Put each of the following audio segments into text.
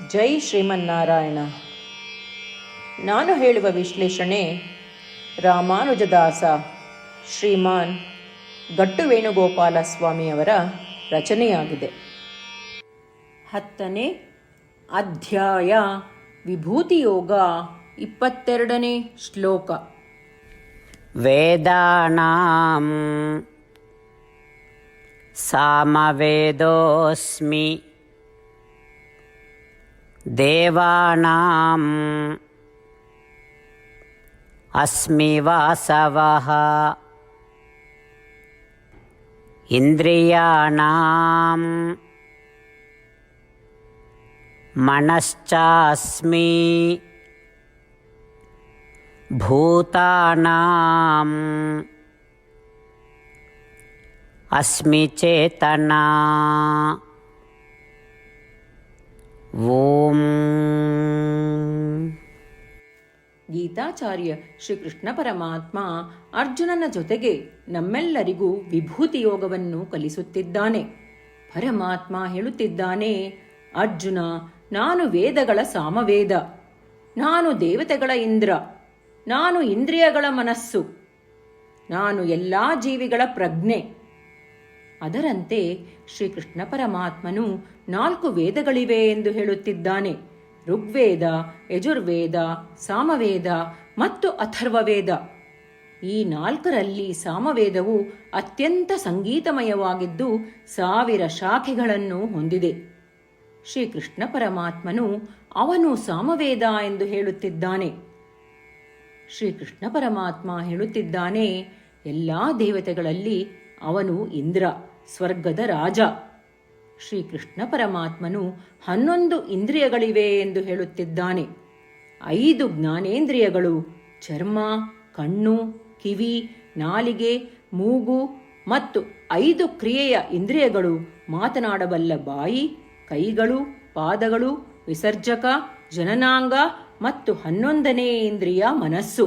ಜೈ ಶ್ರೀಮನ್ನಾರಾಯಣ. ನಾನು ಹೇಳುವ ವಿಶ್ಲೇಷಣೆ ರಾಮಾನುಜದಾಸ ಶ್ರೀಮಾನ್ ಗಟ್ಟು ವೇಣುಗೋಪಾಲ ಸ್ವಾಮಿಯವರ ರಚನೆಯಾಗಿದೆ. 10ನೇ ಅಧ್ಯಾಯ ವಿಭೂತಿಯೋಗ, 22ನೇ ಶ್ಲೋಕ. ವೇದಾನಾಂ ಸಾಮವೇದೋಸ್ಮಿ ದೇವಾನಾಂ ಅಸ್ಮಿ ವಾಸವಃ ಇಂದ್ರಿಯಾಣಾಂ ಮನಶ್ಚಾಸ್ಮಿ ಭೂತಾನಾಂ ಅಸ್ಮಿ ಚೇತನಾ. ಓಂ. ಗೀತಾಚಾರ್ಯ ಶ್ರೀಕೃಷ್ಣ ಪರಮಾತ್ಮ ಅರ್ಜುನನ ಜೊತೆಗೆ ನಮ್ಮೆಲ್ಲರಿಗೂ ವಿಭೂತಿ ಯೋಗವನ್ನು ಕಲಿಸುತ್ತಿದ್ದಾನೆ. ಪರಮಾತ್ಮ ಹೇಳುತ್ತಿದ್ದಾನೆ, ಅರ್ಜುನ, ನಾನು ವೇದಗಳ ಸಾಮವೇದ, ನಾನು ದೇವತೆಗಳ ಇಂದ್ರ, ನಾನು ಇಂದ್ರಿಯಗಳ ಮನಸ್ಸು, ನಾನು ಎಲ್ಲ ಜೀವಿಗಳ ಪ್ರಜ್ಞೆ. ಅದರಂತೆ ಶ್ರೀಕೃಷ್ಣ ಪರಮಾತ್ಮನು 4 ವೇದಗಳಿವೆ ಎಂದು ಹೇಳುತ್ತಿದ್ದಾನೆ. ಋಗ್ವೇದ, ಯಜುರ್ವೇದ, ಸಾಮವೇದ ಮತ್ತು ಅಥರ್ವವೇದ. ಈ 4ರಲ್ಲಿ ಸಾಮವೇದವು ಅತ್ಯಂತ ಸಂಗೀತಮಯವಾಗಿದ್ದು 1000 ಶಾಖೆಗಳನ್ನು ಹೊಂದಿದೆ. ಶ್ರೀಕೃಷ್ಣ ಪರಮಾತ್ಮನು ಅವನು ಸಾಮವೇದ ಎಂದು ಹೇಳುತ್ತಿದ್ದಾನೆ. ಶ್ರೀಕೃಷ್ಣ ಪರಮಾತ್ಮ ಹೇಳುತ್ತಿದ್ದಾನೆ, ಎಲ್ಲ ದೇವತೆಗಳಲ್ಲಿ ಅವನು ಇಂದ್ರ, ಸ್ವರ್ಗದ ರಾಜ. ಶ್ರೀಕೃಷ್ಣ ಪರಮಾತ್ಮನು 11 ಇಂದ್ರಿಯಗಳಿವೆ ಎಂದು ಹೇಳುತ್ತಿದ್ದಾನೆ. 5 ಜ್ಞಾನೇಂದ್ರಿಯಗಳು, ಚರ್ಮ, ಕಣ್ಣು, ಕಿವಿ, ನಾಲಿಗೆ, ಮೂಗು ಮತ್ತು 5 ಕ್ರಿಯೆಯ ಇಂದ್ರಿಯಗಳು, ಮಾತನಾಡಬಲ್ಲ ಬಾಯಿ, ಕೈಗಳು, ಪಾದಗಳು, ವಿಸರ್ಜಕ, ಜನನಾಂಗ ಮತ್ತು 11ನೇ ಇಂದ್ರಿಯ ಮನಸ್ಸು.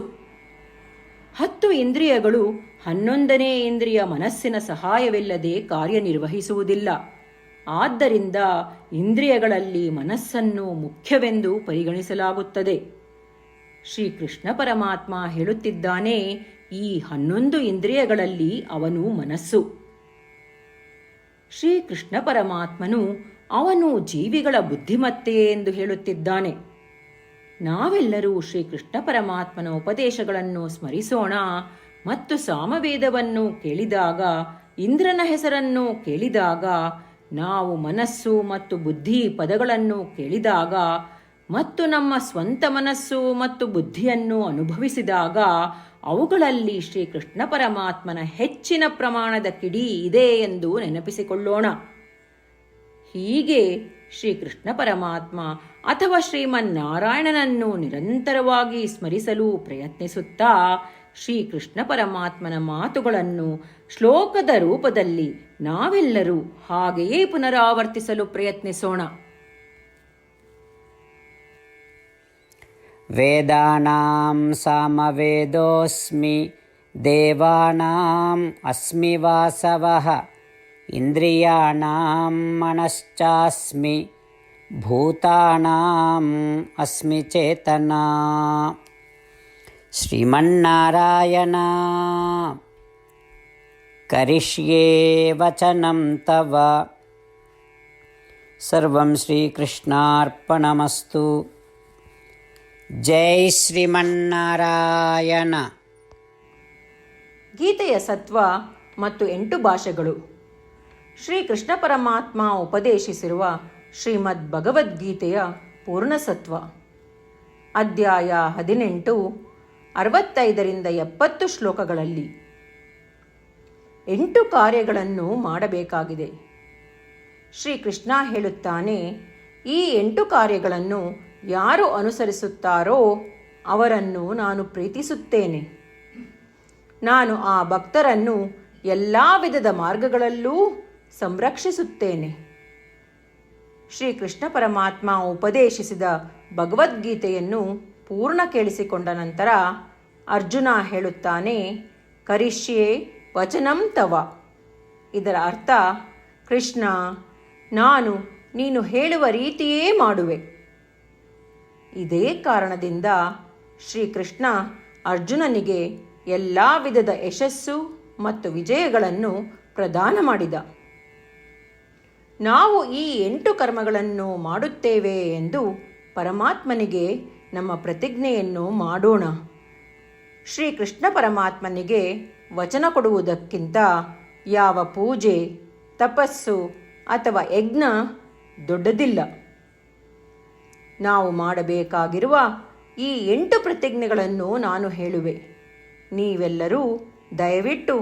10 ಇಂದ್ರಿಯಗಳು 11ನೇ ಇಂದ್ರಿಯ ಮನಸ್ಸಿನ ಸಹಾಯವಿಲ್ಲದೆ ಕಾರ್ಯನಿರ್ವಹಿಸುವುದಿಲ್ಲ. ಆದ್ದರಿಂದ ಇಂದ್ರಿಯಗಳಲ್ಲಿ ಮನಸ್ಸನ್ನು ಮುಖ್ಯವೆಂದು ಪರಿಗಣಿಸಲಾಗುತ್ತದೆ. ಶ್ರೀಕೃಷ್ಣ ಪರಮಾತ್ಮ ಹೇಳುತ್ತಿದ್ದಾನೆ, ಈ 11 ಇಂದ್ರಿಯಗಳಲ್ಲಿ ಅವನು ಮನಸ್ಸು. ಶ್ರೀಕೃಷ್ಣ ಪರಮಾತ್ಮನು ಅವನು ಜೀವಿಗಳ ಬುದ್ಧಿಮತ್ತೆ ಎಂದು ಹೇಳುತ್ತಿದ್ದಾನೆ. ನಾವೆಲ್ಲರೂ ಶ್ರೀಕೃಷ್ಣ ಪರಮಾತ್ಮನ ಉಪದೇಶಗಳನ್ನು ಸ್ಮರಿಸೋಣ ಮತ್ತು ಸಾಮವೇದವನ್ನು ಕೇಳಿದಾಗ, ಇಂದ್ರನ ಹೆಸರನ್ನು ಕೇಳಿದಾಗ, ನಾವು ಮನಸ್ಸು ಮತ್ತು ಬುದ್ಧಿ ಪದಗಳನ್ನು ಕೇಳಿದಾಗ ಮತ್ತು ನಮ್ಮ ಸ್ವಂತ ಮನಸ್ಸು ಮತ್ತು ಬುದ್ಧಿಯನ್ನು ಅನುಭವಿಸಿದಾಗ ಅವುಗಳಲ್ಲಿ ಶ್ರೀಕೃಷ್ಣ ಪರಮಾತ್ಮನ ಹೆಚ್ಚಿನ ಪ್ರಮಾಣದ ಕಿಡಿ ಇದೆ ಎಂದು ನೆನಪಿಸಿಕೊಳ್ಳೋಣ. ಹೀಗೆ ಶ್ರೀಕೃಷ್ಣ ಪರಮಾತ್ಮ ಅಥವಾ ಶ್ರೀಮನ್ನಾರಾಯಣನನ್ನು ನಿರಂತರವಾಗಿ ಸ್ಮರಿಸಲು ಪ್ರಯತ್ನಿಸುತ್ತಾ ಶ್ರೀಕೃಷ್ಣ ಪರಮಾತ್ಮನ ಮಾತುಗಳನ್ನು ಶ್ಲೋಕದ ರೂಪದಲ್ಲಿ ನಾವೆಲ್ಲರೂ ಹಾಗೆಯೇ ಪುನರಾವರ್ತಿಸಲು ಪ್ರಯತ್ನಿಸೋಣ. ವೇದಾನಾಂ ಸಾಮವೇದೋಸ್ಮಿ ದೇವಾನಾಂ ಅಸ್ಮಿ ವಾಸವಃ ಇಂದ್ರಿಯಾಣಾಂ ಮನಶ್ಚಾಸ್ಮಿ ಭೂತಾನಾಂ ಅಸ್ಮಿ ಚೇತನಾ. ಶ್ರೀಮನ್ನಾರಾಯಣ, ಕರಿಷ್ಯೇ ವಚನಂ ತವ. ಸರ್ವಂ ಶ್ರೀಕೃಷ್ಣಾರ್ಪಣಮಸ್ತು. ಜೈ ಶ್ರೀಮನ್ನಾರಾಯಣ. ಗೀತೆಯ ಸತ್ವ ಮತ್ತು 8 ಭಾಷೆಗಳು. ಶ್ರೀಕೃಷ್ಣ ಪರಮಾತ್ಮ ಉಪದೇಶಿಸಿರುವ ಶ್ರೀಮದ್ ಭಗವದ್ಗೀತೆಯ ಪೂರ್ಣಸತ್ವ. ಅಧ್ಯಾಯ 18, 65ರಿಂದ 70 ಶ್ಲೋಕಗಳಲ್ಲಿ 8 ಕಾರ್ಯಗಳನ್ನು ಮಾಡಬೇಕಾಗಿದೆ. ಶ್ರೀಕೃಷ್ಣ ಹೇಳುತ್ತಾನೆ, ಈ 8 ಕಾರ್ಯಗಳನ್ನು ಯಾರು ಅನುಸರಿಸುತ್ತಾರೋ ಅವರನ್ನು ನಾನು ಪ್ರೀತಿಸುತ್ತೇನೆ. ನಾನು ಆ ಭಕ್ತರನ್ನು ಎಲ್ಲ ವಿಧದ ಮಾರ್ಗಗಳಲ್ಲೂ ಸಂರಕ್ಷಿಸುತ್ತೇನೆ. ಶ್ರೀಕೃಷ್ಣ ಪರಮಾತ್ಮ ಉಪದೇಶಿಸಿದ ಭಗವದ್ಗೀತೆಯನ್ನು ಪೂರ್ಣ ಕೇಳಿಸಿಕೊಂಡ ನಂತರ ಅರ್ಜುನ ಹೇಳುತ್ತಾನೆ, ಕರಿಷ್ಯೆ ವಚನಂ ತವ. ಇದರ ಅರ್ಥ, ಕೃಷ್ಣ, ನಾನು ನೀನು ಹೇಳುವ ರೀತಿಯೇ ಮಾಡುವೆ. ಇದೇ ಕಾರಣದಿಂದ ಶ್ರೀಕೃಷ್ಣ ಅರ್ಜುನನಿಗೆ ಎಲ್ಲ ವಿಧದ ಯಶಸ್ಸು ಮತ್ತು ವಿಜಯಗಳನ್ನು ಪ್ರದಾನ ಮಾಡಿದ. ನಾವು ಈ 8 ಕರ್ಮಗಳನ್ನು ಮಾಡುತ್ತೇವೆ ಎಂದು ಪರಮಾತ್ಮನಿಗೆ ನಮ್ಮ ಪ್ರತಿಜ್ಞೆಯನ್ನು ಮಾಡೋಣ. ಶ್ರೀಕೃಷ್ಣ ಪರಮಾತ್ಮನಿಗೆ ವಚನ ಕೊಡುವುದಕ್ಕಿಂತ ಯಾವ ಪೂಜೆ, ತಪಸ್ಸು ಅಥವಾ ಯಜ್ಞ ದೊಡ್ಡದಿಲ್ಲ. ನಾವು ಮಾಡಬೇಕಾಗಿರುವ ಈ 8 ಪ್ರತಿಜ್ಞೆಗಳನ್ನು ನಾನು ಹೇಳುವೆ. ನೀವೆಲ್ಲರೂ ದಯವಿಟ್ಟು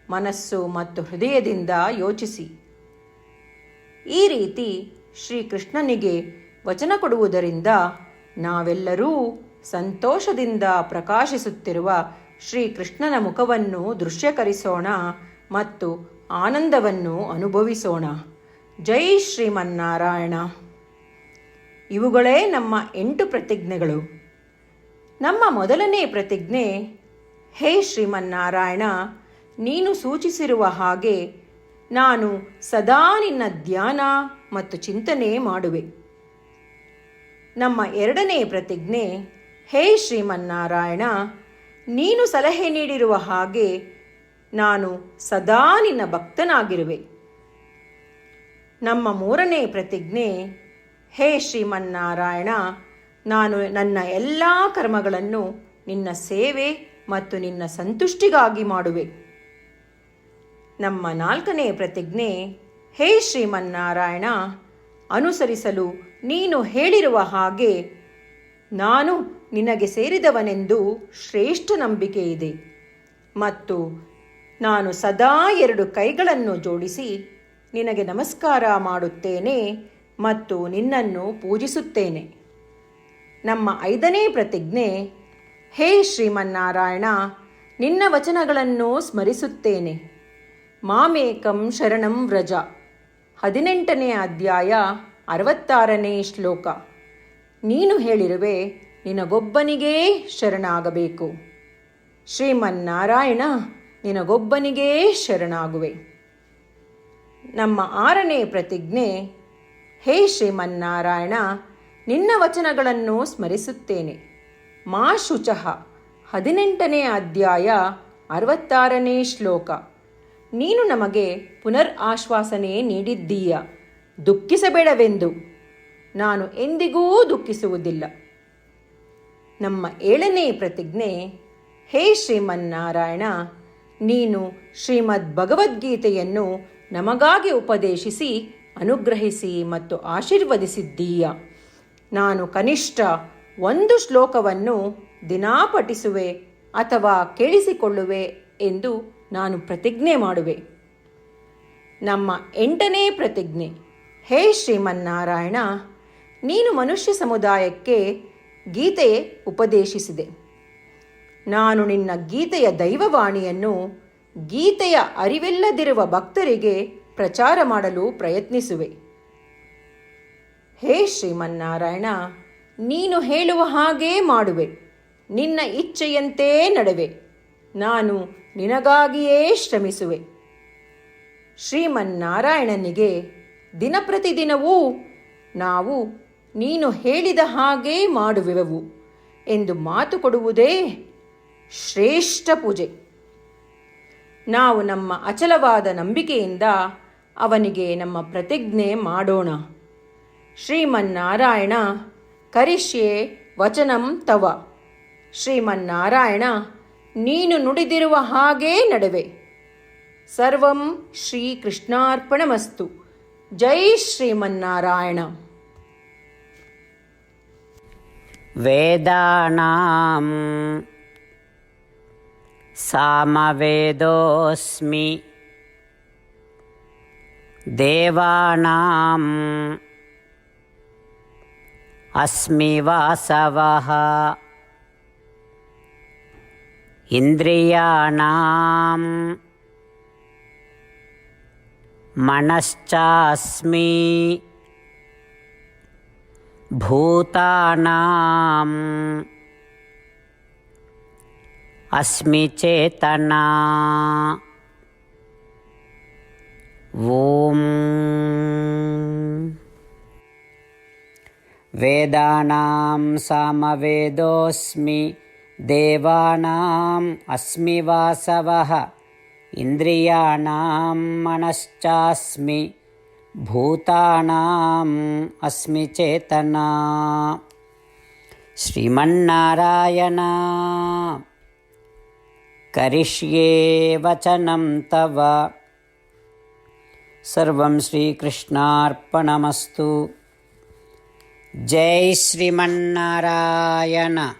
ಮನಸ್ಸು ಮತ್ತು ಹೃದಯದಿಂದ ಯೋಚಿಸಿ. ಈ ರೀತಿ ಶ್ರೀಕೃಷ್ಣನಿಗೆ ವಚನ ಕೊಡುವುದರಿಂದ ನಾವೆಲ್ಲರೂ ಸಂತೋಷದಿಂದ ಪ್ರಕಾಶಿಸುತ್ತಿರುವ ಶ್ರೀಕೃಷ್ಣನ ಮುಖವನ್ನು ದೃಶ್ಯಕರಿಸೋಣ ಮತ್ತು ಆನಂದವನ್ನು ಅನುಭವಿಸೋಣ. ಜೈ ಶ್ರೀಮನ್ನಾರಾಯಣ. ಇವುಗಳೇ ನಮ್ಮ 8 ಪ್ರತಿಜ್ಞೆಗಳು. ನಮ್ಮ ಮೊದಲನೇ ಪ್ರತಿಜ್ಞೆ, ಹೇ ಶ್ರೀಮನ್ನಾರಾಯಣ, ನೀನು ಸೂಚಿಸಿರುವ ಹಾಗೆ ನಾನು ಸದಾ ನಿನ್ನ ಧ್ಯಾನ ಮತ್ತು ಚಿಂತನೆ ಮಾಡುವೆ. ನಮ್ಮ ಎರಡನೇ ಪ್ರತಿಜ್ಞೆ, ಹೇ ಶ್ರೀಮನ್ನಾರಾಯಣ, ನೀನು ಸಲಹೆ ನೀಡಿರುವ ಹಾಗೆ ನಾನು ಸದಾ ನಿನ್ನ ಭಕ್ತನಾಗಿರುವೆ. ನಮ್ಮ ಮೂರನೇ ಪ್ರತಿಜ್ಞೆ, ಹೇ ಶ್ರೀಮನ್ನಾರಾಯಣ, ನಾನು ನನ್ನ ಎಲ್ಲ ಕರ್ಮಗಳನ್ನು ನಿನ್ನ ಸೇವೆ ಮತ್ತು ನಿನ್ನ ಸಂತುಷ್ಟಿಗಾಗಿ ಮಾಡುವೆ. ನಮ್ಮ ನಾಲ್ಕನೇ ಪ್ರತಿಜ್ಞೆ, ಹೇ ಶ್ರೀಮನ್ನಾರಾಯಣ, ಅನುಸರಿಸಲು ನೀನು ಹೇಳಿರುವ ಹಾಗೆ ನಾನು ನಿನಗೆ ಸೇರಿದವನೆಂದು ಶ್ರೇಷ್ಠ ನಂಬಿಕೆ ಇದೆ ಮತ್ತು ನಾನು ಸದಾ 2 ಕೈಗಳನ್ನು ಜೋಡಿಸಿ ನಿನಗೆ ನಮಸ್ಕಾರ ಮಾಡುತ್ತೇನೆ ಮತ್ತು ನಿನ್ನನ್ನು ಪೂಜಿಸುತ್ತೇನೆ. ನಮ್ಮ 5ನೇ ಪ್ರತಿಜ್ಞೆ, ಹೇ ಶ್ರೀಮನ್ನಾರಾಯಣ, ನಿನ್ನ ವಚನಗಳನ್ನು ಸ್ಮರಿಸುತ್ತೇನೆ. ಮಾಮೇಕಂ ಶರಣಂ ವ್ರಜ, 18ನೇ ಅಧ್ಯಾಯ 66ನೇ ಶ್ಲೋಕ. ನೀನು ಹೇಳಿರುವೆ, ನಿನಗೊಬ್ಬನಿಗೇ ಶರಣಾಗಬೇಕು. ಶ್ರೀಮನ್ನಾರಾಯಣ, ನಿನಗೊಬ್ಬನಿಗೇ ಶರಣಾಗುವೆ. ನಮ್ಮ 6ನೇ ಪ್ರತಿಜ್ಞೆ, ಹೇ ಶ್ರೀಮನ್ನಾರಾಯಣ, ನಿನ್ನ ವಚನಗಳನ್ನು ಸ್ಮರಿಸುತ್ತೇನೆ. ಮಾ ಶುಚಃ, 18ನೇ ಅಧ್ಯಾಯ 66ನೇ ಶ್ಲೋಕ. ನೀನು ನಮಗೆ ಪುನರ್ ಆಶ್ವಾಸನೆ ನೀಡಿದ್ದೀಯ, ದುಃಖಿಸಬೇಡವೆಂದು. ನಾನು ಎಂದಿಗೂ ದುಃಖಿಸುವುದಿಲ್ಲ. ನಮ್ಮ 7ನೇ ಪ್ರತಿಜ್ಞೆ, ಹೇ ಶ್ರೀಮನ್ನಾರಾಯಣ, ನೀನು ಶ್ರೀಮದ್ ಭಗವದ್ಗೀತೆಯನ್ನು ನಮಗಾಗಿ ಉಪದೇಶಿಸಿ ಅನುಗ್ರಹಿಸಿ ಮತ್ತು ಆಶೀರ್ವದಿಸಿದ್ದೀಯ. ನಾನು ಕನಿಷ್ಠ 1 ಶ್ಲೋಕವನ್ನು ದಿನಾ ಪಠಿಸುವೆ ಅಥವಾ ಕೇಳಿಸಿಕೊಳ್ಳುವೆ ಎಂದು ನಾನು ಪ್ರತಿಜ್ಞೆ ಮಾಡುವೆ. ನಮ್ಮ 8ನೇ ಪ್ರತಿಜ್ಞೆ, ಹೇ ಶ್ರೀಮನ್ನಾರಾಯಣ, ನೀನು ಮನುಷ್ಯ ಸಮುದಾಯಕ್ಕೆ ಗೀತೆ ಉಪದೇಶಿಸಿದೆ. ನಾನು ನಿನ್ನ ಗೀತೆಯ ದೈವವಾಣಿಯನ್ನು ಗೀತೆಯ ಅರಿವಿಲ್ಲದಿರುವ ಭಕ್ತರಿಗೆ ಪ್ರಚಾರ ಮಾಡಲು ಪ್ರಯತ್ನಿಸುವೆ. ಹೇ ಶ್ರೀಮನ್ನಾರಾಯಣ, ನೀನು ಹೇಳುವ ಹಾಗೇ ಮಾಡುವೆ. ನಿನ್ನ ಇಚ್ಛೆಯಂತೆ ನಡೆವೆ. ನಾನು ನಿನಗಾಗಿಯೇ ಶ್ರಮಿಸುವೆ. ಶ್ರೀಮನ್ನಾರಾಯಣನಿಗೆ ದಿನಪ್ರತಿದಿನವೂ ನಾವು ನೀನು ಹೇಳಿದ ಹಾಗೇ ಮಾಡುವೆವು ಎಂದು ಮಾತು ಕೊಡುವುದೇ ಶ್ರೇಷ್ಠ ಪೂಜೆ. ನಾವು ನಮ್ಮ ಅಚಲವಾದ ನಂಬಿಕೆಯಿಂದ ಅವನಿಗೆ ನಮ್ಮ ಪ್ರತಿಜ್ಞೆ ಮಾಡೋಣ. ಶ್ರೀಮನ್ನಾರಾಯಣ, ಕರಿಷ್ಯೆ ವಚನಂ ತವ. ಶ್ರೀಮನ್ನಾರಾಯಣ, ನೀನು ನುಡಿದಿರುವ ಹಾಗೇ ನಡೆವೆ. ಸರ್ವಂ ಶ್ರೀಕೃಷ್ಣಾರ್ಪಣಮಸ್ತು. ಜೈ ಶ್ರೀಮನ್ನಾರಾಯಣ. ವೇದಾನಾಂ ಸಾಮವೇದೋಸ್ಮಿ, ದೇವಾನಾಂ ಅಸ್ಮಿ ವಾಸವಃ, ಇಂದ್ರಿಯಾಣಾಂ ಮನಶ್ಚಾಸ್ಮಿ, ಭೂತಾನಾಂ ಅಸ್ಮಿ ಚೇತನಾ. ಓಂ వేదానాం సామవేదోస్మి దేవానాం అస్మి వాసవః ఇంద్రియాణాం మనశ్చాస్మి భూతానాం అస్మి చేతనా. శ్రీమన్నారాయణ కరిష్యే వచనం తవ. సర్వం శ్రీకృష్ణార్పణమస్తు. జై శ్రీమన్నారాయణ.